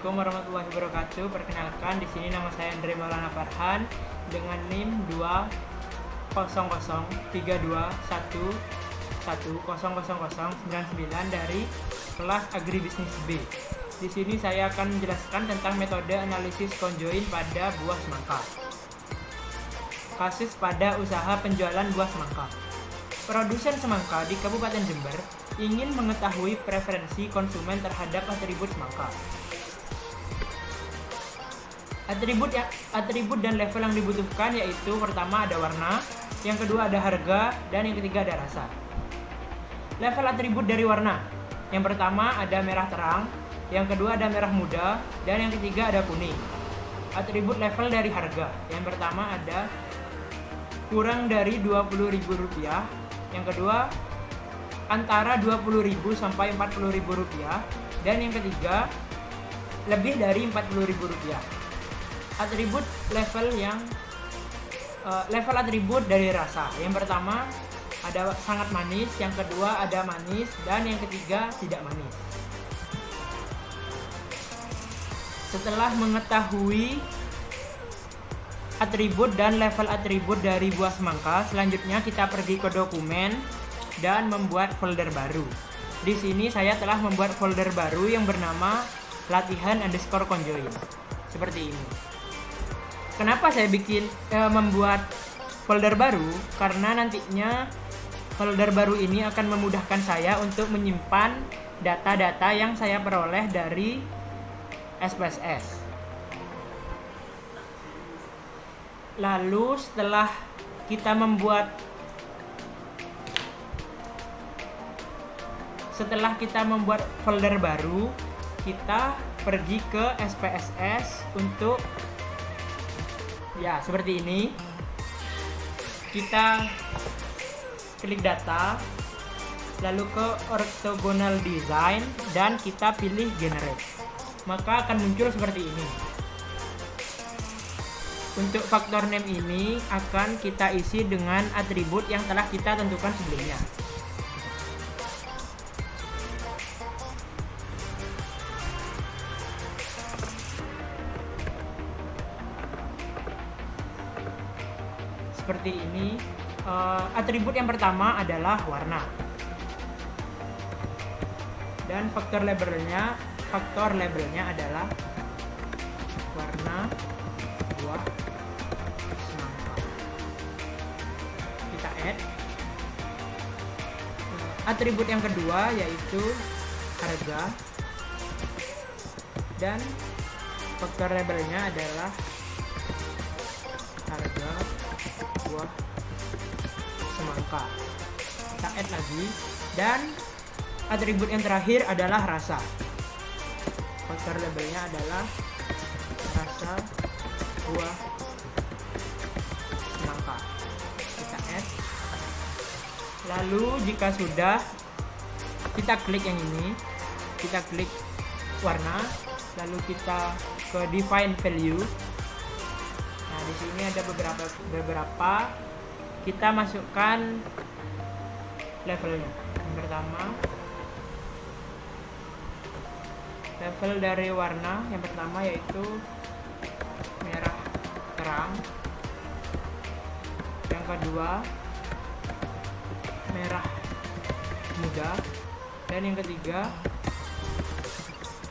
Assalamualaikum warahmatullahi wabarakatuh. Perkenalkan, di sini nama saya Andre Maulana Farhan dengan NIM 2001321100099 dari kelas Agribisnis B. Di sini saya akan menjelaskan tentang metode analisis conjoin pada buah semangka. Kasus pada usaha penjualan buah semangka. Produsen semangka di Kabupaten Jember ingin mengetahui preferensi konsumen terhadap atribut semangka. Atribut dan level yang dibutuhkan yaitu pertama ada warna, yang kedua ada harga, dan yang ketiga ada rasa. Level atribut dari warna. Yang pertama ada merah terang, yang kedua ada merah muda, dan yang ketiga ada kuning. Atribut level dari harga. Yang pertama ada kurang dari Rp20.000, yang kedua antara Rp20.000 sampai Rp40.000, dan yang ketiga lebih dari Rp40.000. Atribut level atribut dari rasa. Yang pertama ada sangat manis, yang kedua ada manis, dan yang ketiga tidak manis. Setelah mengetahui atribut dan level atribut dari buah semangka, selanjutnya kita pergi ke dokumen dan membuat folder baru. Di sini saya telah membuat folder baru yang bernama latihan_conjoin. Seperti ini. Kenapa saya membuat folder baru? Karena nantinya folder baru ini akan memudahkan saya untuk menyimpan data-data yang saya peroleh dari SPSS. Lalu setelah kita membuat folder baru, kita pergi ke SPSS untuk seperti ini. Kita klik data, lalu ke orthogonal design, dan kita pilih generate. Maka akan muncul seperti ini. Untuk faktor name ini akan kita isi dengan atribut yang telah kita tentukan sebelumnya. Seperti ini. Atribut yang pertama adalah warna, dan faktor labelnya adalah warna buah semangka. Kita add. Atribut yang kedua yaitu harga, dan faktor labelnya adalah harga buah semangka. Kita add lagi. Dan atribut yang terakhir adalah rasa. Faktor labelnya adalah rasa buah semangka. Kita add. Lalu jika sudah, kita klik yang ini. Kita klik warna, lalu kita ke define value. Nah, di sini ada beberapa kita masukkan levelnya. Yang pertama, level dari warna yang pertama yaitu merah terang, yang kedua merah muda, dan yang ketiga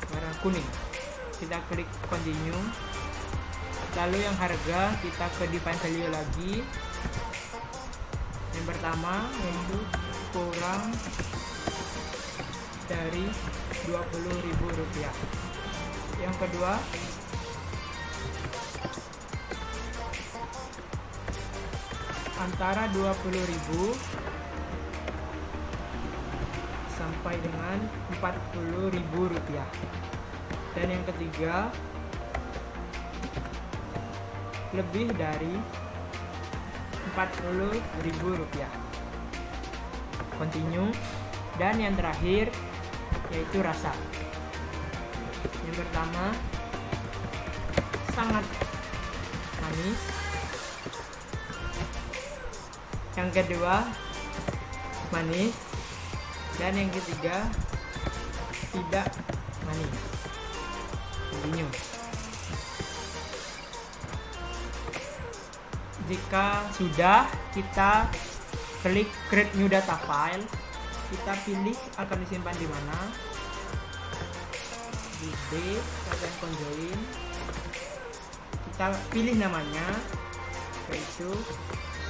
merah kuning. Kita klik continue. Lalu yang harga kita ke define value lagi. Yang pertama yaitu kurang dari Rp20.000. Yang kedua antara Rp20.000 sampai dengan Rp40.000. Dan yang ketiga lebih dari Rp40.000. Continue. Dan yang terakhir yaitu rasa. Yang pertama sangat manis, yang kedua manis, dan yang ketiga tidak manis. continue. Jika sudah, kita klik create new data file. Kita pilih akan disimpan di mana. Di D, latihan conjoin. Kita pilih namanya, yaitu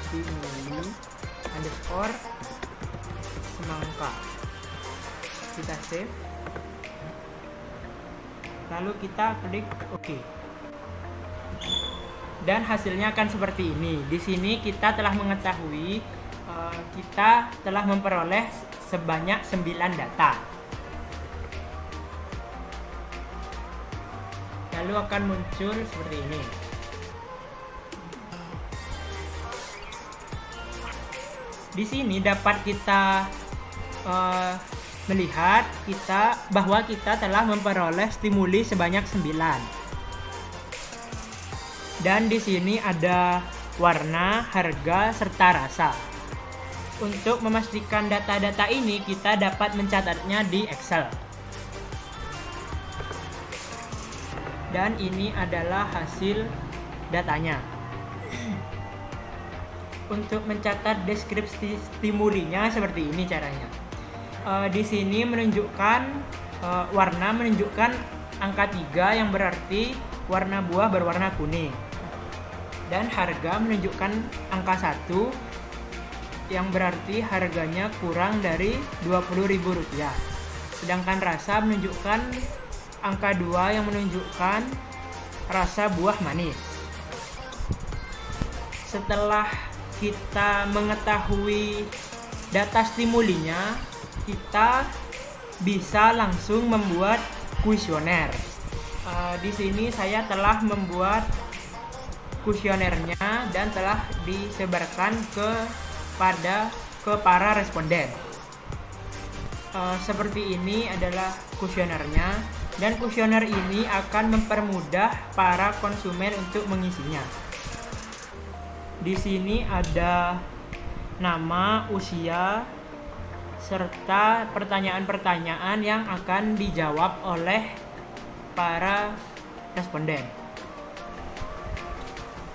stimuli underscore semangka. Kita save. Lalu kita klik OK. Dan hasilnya akan seperti ini. Di sini kita telah mengetahui kita telah memperoleh sebanyak 9 data. Lalu akan muncul seperti ini. Di sini dapat kita melihat bahwa kita telah memperoleh stimuli sebanyak 9. Dan di sini ada warna, harga, serta rasa. Untuk memastikan data-data ini, kita dapat mencatatnya di Excel. Dan ini adalah hasil datanya. Untuk mencatat deskripsi stimulinya seperti ini caranya. Di sini menunjukkan warna menunjukkan angka 3 yang berarti warna buah berwarna kuning. Dan harga menunjukkan angka 1 yang berarti harganya kurang dari Rp20.000. Sedangkan rasa menunjukkan angka 2 yang menunjukkan rasa buah manis. Setelah kita mengetahui data stimulinya, kita bisa langsung membuat kuesioner. Di sini saya telah membuat kuesionernya dan telah disebarkan ke para responden. Seperti ini adalah kuesionernya, dan kuesioner ini akan mempermudah para konsumen untuk mengisinya. Di sini ada nama, usia, serta pertanyaan-pertanyaan yang akan dijawab oleh para responden.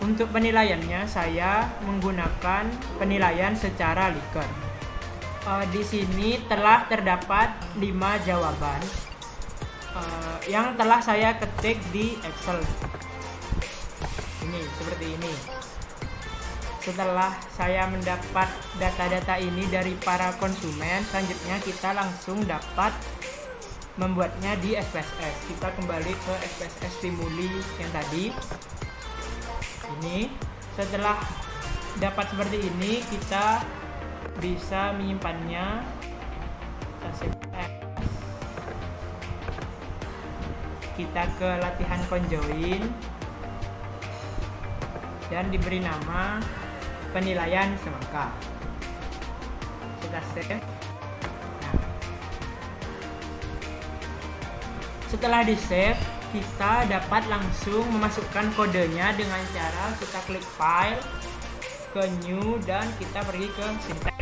Untuk penilaiannya, saya menggunakan penilaian secara Likert. Di sini telah terdapat 5 jawaban yang telah saya ketik di Excel. Ini seperti ini. Setelah saya mendapat data-data ini dari para konsumen, selanjutnya kita langsung dapat membuatnya di SPSS. Kita kembali ke SPSS stimuli yang tadi. Ini setelah dapat seperti ini, kita bisa menyimpannya. Kita ke latihan conjoin dan diberi nama penilaian semangka. Kita save. Nah, setelah di save, kita dapat langsung memasukkan kodenya dengan cara kita klik file, ke new, dan kita pergi ke syntax.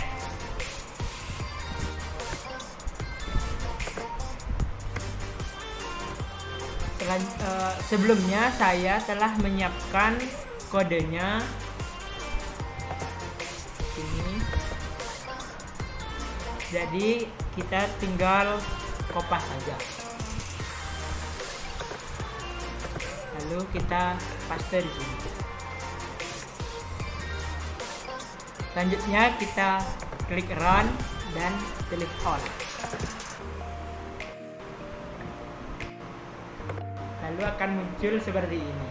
Sebelumnya saya telah menyiapkan kodenya ini, jadi kita tinggal kopas saja. Lalu kita paste di sini. Selanjutnya kita klik run dan pilih all. Lalu akan muncul seperti ini.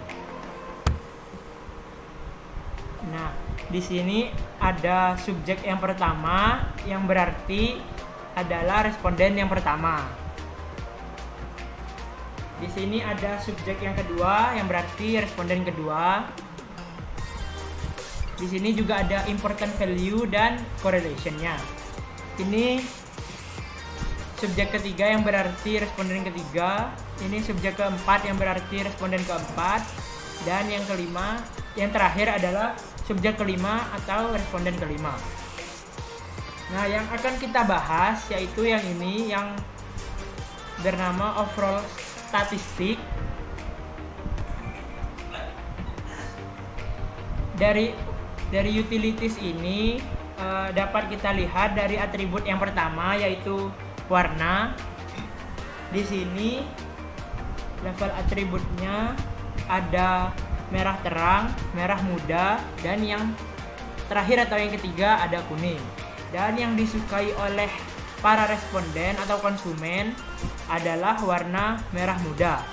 Nah, di sini ada subjek yang pertama yang berarti adalah responden yang pertama. Di sini ada subjek yang kedua yang berarti responden kedua. Di sini juga ada important value dan correlation-nya. Ini subjek ketiga yang berarti responden ketiga. Ini subjek keempat yang berarti responden keempat. Dan yang kelima, yang terakhir adalah subjek kelima atau responden kelima. Nah, yang akan kita bahas yaitu yang ini, yang bernama overall statistik dari utilities ini dapat kita lihat dari atribut yang pertama, yaitu warna. Di sini level atributnya ada merah terang, merah muda, dan yang terakhir atau yang ketiga ada kuning. Dan yang disukai oleh para responden atau konsumen adalah warna merah muda.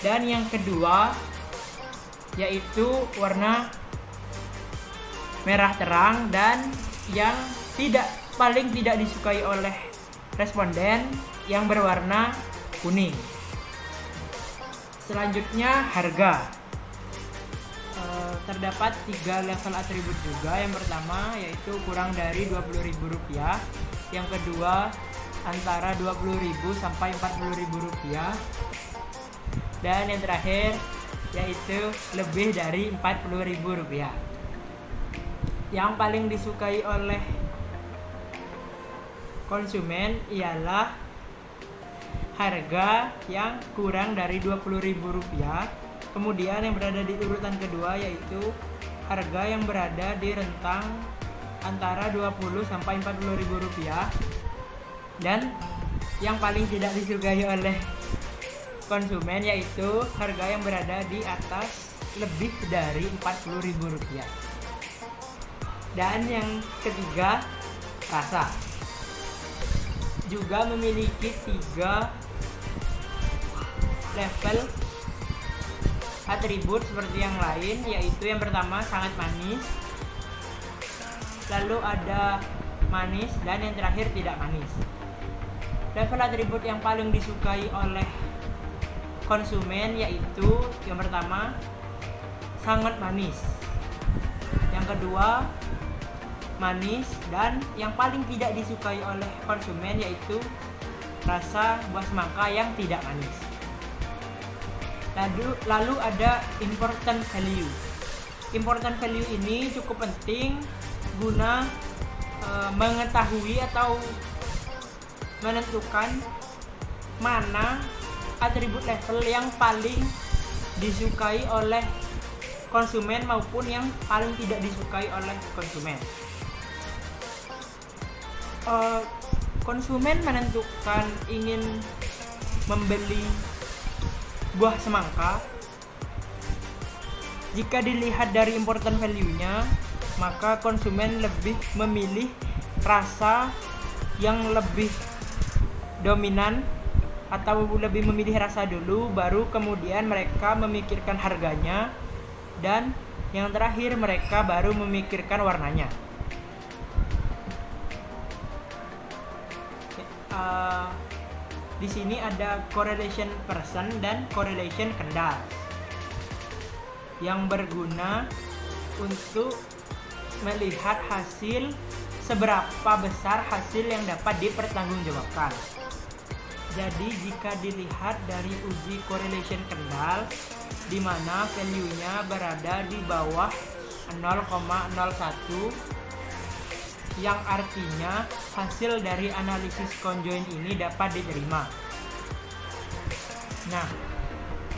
Dan yang kedua yaitu warna merah terang, dan yang paling tidak disukai oleh responden yang berwarna kuning. Selanjutnya harga. Terdapat 3 level atribut juga. Yang pertama yaitu kurang dari Rp20.000, yang kedua antara Rp20.000 sampai Rp40.000, dan yang terakhir yaitu lebih dari Rp40.000. Yang paling disukai oleh konsumen ialah harga yang kurang dari Rp20.000. Kemudian yang berada di urutan kedua yaitu harga yang berada di rentang antara Rp20 sampai Rp40.000. Dan yang paling tidak disukai oleh konsumen yaitu harga yang berada di atas lebih dari Rp40.000. Dan yang ketiga, rasa. Juga memiliki 3 level atribut seperti yang lain, yaitu yang pertama sangat manis, lalu ada manis, dan yang terakhir tidak manis. Level atribut yang paling disukai oleh konsumen yaitu yang pertama sangat manis, yang kedua manis, dan yang paling tidak disukai oleh konsumen yaitu rasa buah semangka yang tidak manis. Lalu ada important value. Important value ini cukup penting guna mengetahui atau menentukan mana atribut level yang paling disukai oleh konsumen maupun yang paling tidak disukai oleh konsumen. Konsumen menentukan ingin membeli buah semangka. Jika dilihat dari important value-nya, maka konsumen lebih memilih rasa yang lebih dominan atau lebih memilih rasa dulu, baru kemudian mereka memikirkan harganya, dan yang terakhir mereka baru memikirkan warnanya. Di sini ada correlation person dan correlation kendall yang berguna untuk melihat hasil, seberapa besar hasil yang dapat dipertanggungjawabkan. Jadi jika dilihat dari uji correlation kendall, di mana value-nya berada di bawah 0,01, yang artinya hasil dari analisis conjoint ini dapat diterima. Nah,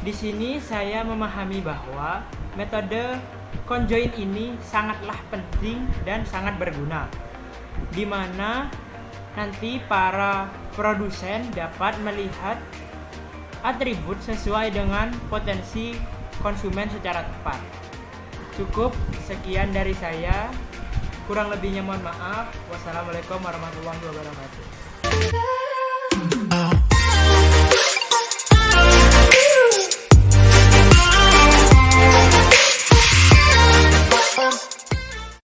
di sini saya memahami bahwa metode conjoint ini sangatlah penting dan sangat berguna, di mana nanti para produsen dapat melihat atribut sesuai dengan potensi konsumen secara tepat. Cukup sekian dari saya. Kurang lebihnya mohon maaf. Wassalamualaikum warahmatullahi wabarakatuh.